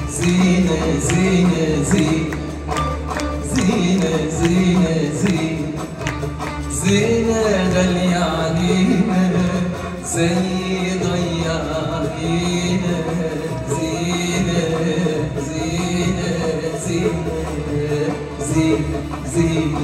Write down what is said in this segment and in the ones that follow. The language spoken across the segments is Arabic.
زينة زينة زينة زينة زينة زينة زينة غالية علينا زي ضيع علينا زينة زينة زينة زينة زينة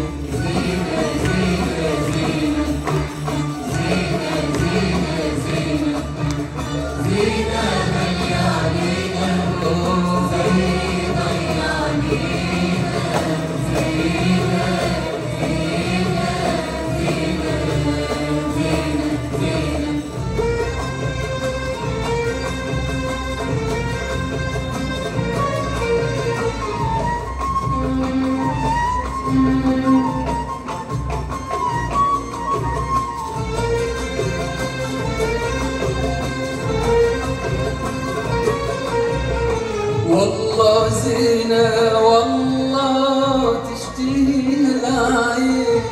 والله زينة والله تشتهيها العين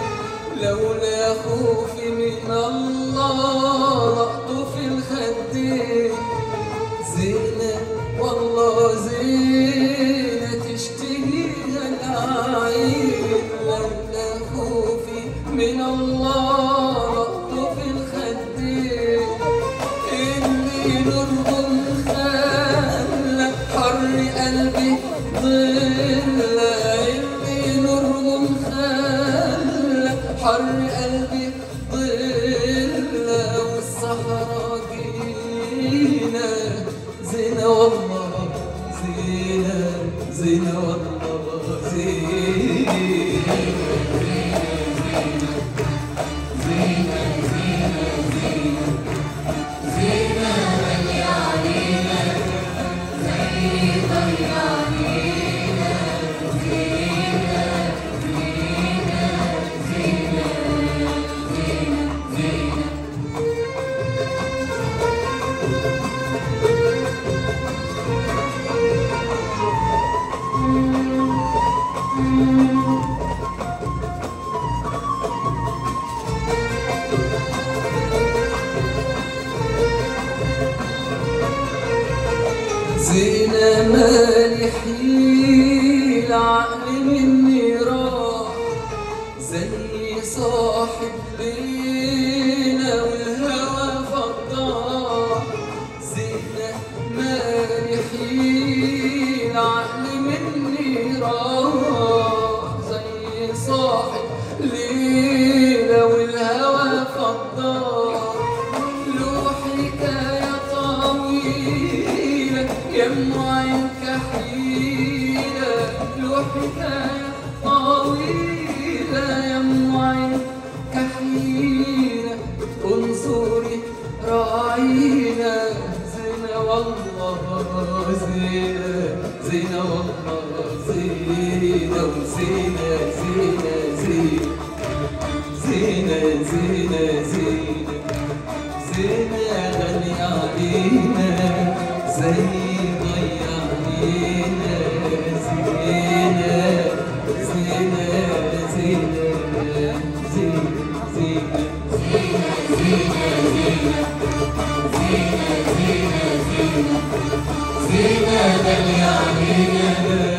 لولا خوفي من الله لقطه في الخدين زينة والله زينة تشتهيها العين لولا خوفي من الله لقطه في الخدين اللي نرغم قلبي ضلة اللي نرغم خلى حر قلبي ضلة والصحراء جينا زينة والله زينة زينة والله زينة زينة زينة مالي حيل عقلي مني راح زي صاحب ليلة والهوى فضاح زينة مالي حيل عقلي مني راح زي صاحب ليلة والهوى فضاح له حكاية طويلة يم عين كحيلة له حكاية طويلة يم عين كحيلة انظري راعينا زينة والله زينة زينة والله زينة وزينة زينة زينة زينة زينة زينة زينة غالية علينا زي ضيع علينا زينة زينة زينة زينة زينة زينة غالية علينا